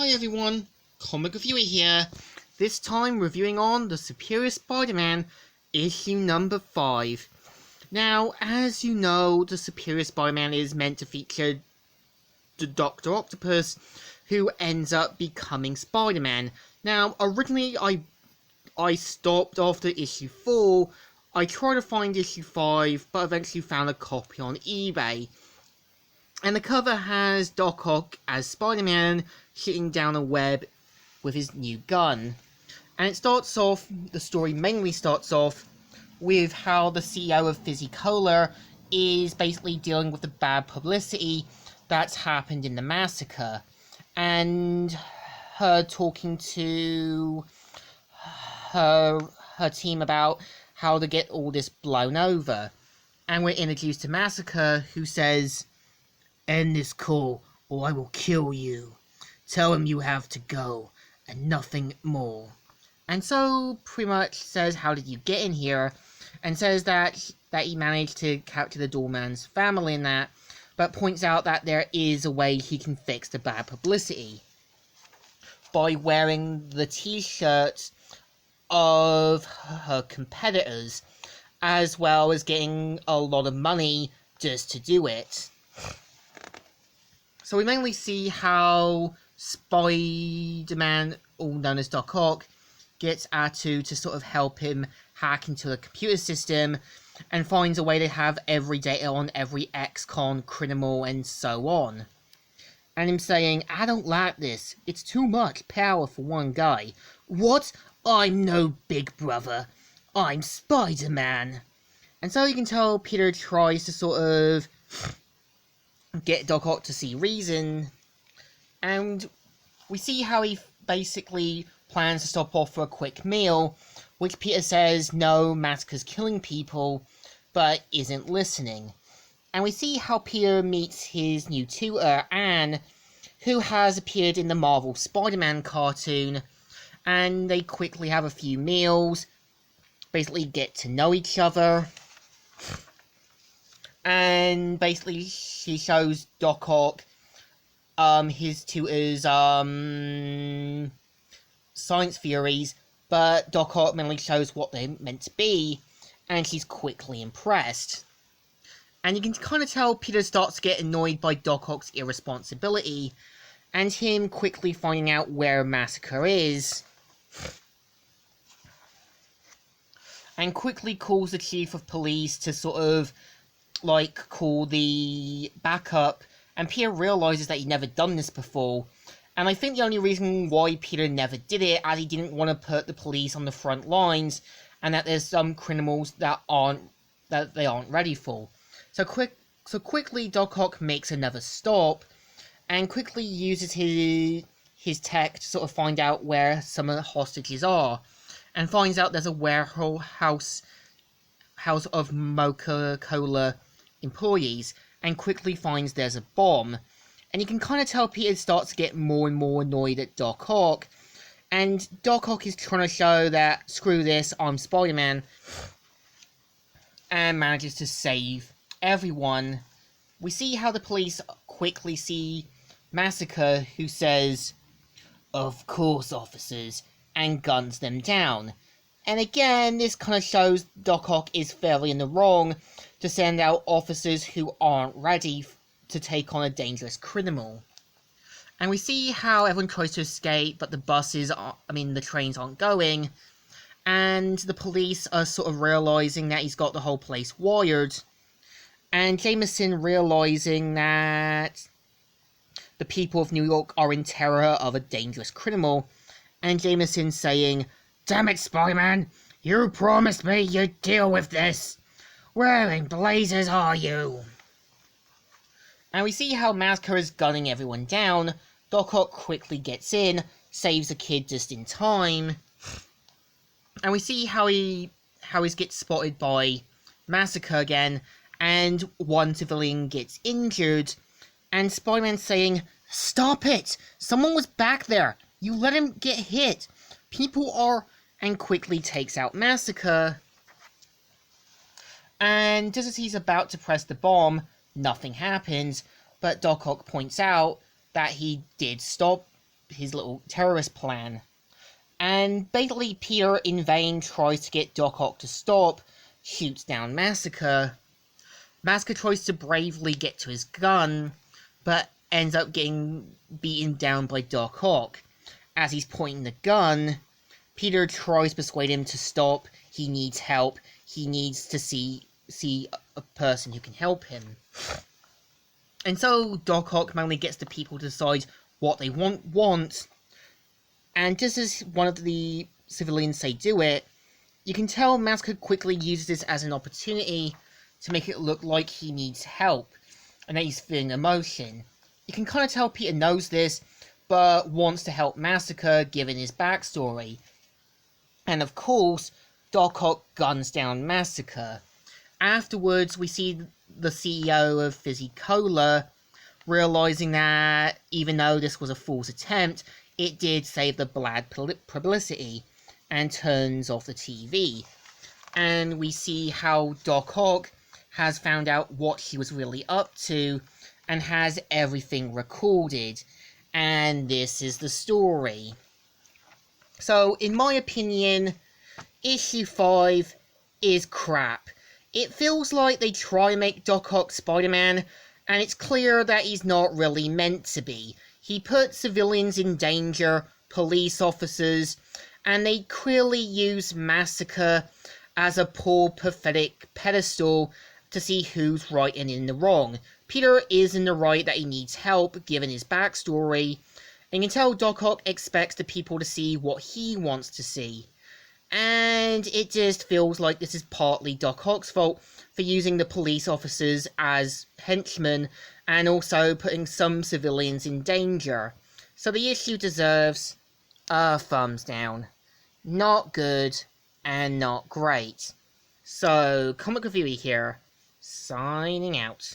Hi everyone, Comic Reviewer here, this time reviewing on The Superior Spider-Man, issue number 5. Now, as you know, The Superior Spider-Man is meant to feature the Dr. Octopus, who ends up becoming Spider-Man. Now, originally I stopped after issue 4, I tried to find issue 5, but eventually found a copy on eBay. And the cover has Doc Ock as Spider-Man shooting down a web with his new gun. And the story mainly starts off with how the CEO of Fizzy-Cola is basically dealing with the bad publicity that's happened in the massacre. And her talking to her team about how to get all this blown over. And we're introduced to Massacre, who says, "End this call, or I will kill you. Tell him you have to go, and nothing more." And so, pretty much says, "How did you get in here?" And says that he managed to capture the doorman's family in that, but points out that there is a way he can fix the bad publicity. By wearing the t-shirts of her competitors, as well as getting a lot of money just to do it. So we mainly see how Spider-Man, all known as Doc Ock, gets Atu to sort of help him hack into the computer system and finds a way to have every data on every ex-con, criminal, and so on. And him saying, "I don't like this. It's too much power for one guy. What? I'm no big brother. I'm Spider-Man." And so you can tell Peter tries to sort of get Doc Ock to see reason, and we see how he basically plans to stop off for a quick meal, which Peter says no, Massacre's killing people, but isn't listening. And we see how Peter meets his new tutor, Anne, who has appeared in the Marvel Spider-Man cartoon, and they quickly have a few meals, basically get to know each other. And basically, she shows Doc Ock his tutor's science theories, but Doc Ock mainly shows what they're meant to be, and she's quickly impressed. And you can kind of tell Peter starts to get annoyed by Doc Ock's irresponsibility, and him quickly finding out where Massacre is, and quickly calls the chief of police to sort of call the backup, and Peter realizes that he'd never done this before. And I think the only reason why Peter never did it, as he didn't want to put the police on the front lines, and that there's some criminals that they aren't ready for. So quickly Doc Ock makes another stop, and quickly uses his tech to sort of find out where some of the hostages are, and finds out there's a warehouse of Coca-Cola employees, and quickly finds there's a bomb. And you can kind of tell Peter starts to get more and more annoyed at Doc Ock, and Doc Ock is trying to show that, screw this, I'm Spider-Man, and manages to save everyone. We see how the police quickly see Massacre, who says, "Of course, officers," and guns them down. And again, this kind of shows Doc Ock is fairly in the wrong to send out officers who aren't ready to take on a dangerous criminal. And we see how everyone tries to escape, but the trains aren't going, and the police are sort of realizing that he's got the whole place wired, and Jameson realizing that the people of New York are in terror of a dangerous criminal, and Jameson saying, "Damn it, Spider-Man, you promised me you'd deal with this. Where in blazes are you?" And we see how Massacre is gunning everyone down. Doc Ock quickly gets in, saves a kid just in time. And we see how he gets spotted by Massacre again, and one civilian gets injured, and Spider-Man saying, "Stop it! Someone was back there! You let him get hit! People are..." and quickly takes out Massacre. And just as he's about to press the bomb, nothing happens, but Doc Ock points out that he did stop his little terrorist plan. And basically Peter in vain tries to get Doc Ock to stop, shoots down Massacre. Massacre tries to bravely get to his gun, but ends up getting beaten down by Doc Ock. As he's pointing the gun, Peter tries to persuade him to stop. He needs help. He needs to see a person who can help him. And so Doc Ock finally gets the people to decide what they want. And just as one of the civilians say do it, you can tell Massacre quickly uses this as an opportunity to make it look like he needs help, and that he's feeling emotion. You can kind of tell Peter knows this, but wants to help Massacre given his backstory. And of course, Doc Ock guns down Massacre. Afterwards, we see the CEO of Fizzy Cola realizing that even though this was a false attempt, it did save the bad publicity, and turns off the TV. And we see how Doc Ock has found out what he was really up to and has everything recorded. And this is the story. So, in my opinion, issue 5 is crap. It feels like they try to make Doc Ock Spider-Man, and it's clear that he's not really meant to be. He puts civilians in danger, police officers, and they clearly use Massacre as a poor, pathetic pedestal to see who's right and in the wrong. Peter is in the right that he needs help, given his backstory, and you can tell Doc Ock expects the people to see what he wants to see. And it just feels like this is partly Doc Ock's fault for using the police officers as henchmen and also putting some civilians in danger. So the issue deserves a thumbs down. Not good and not great. So, Comic Reviewer here, signing out.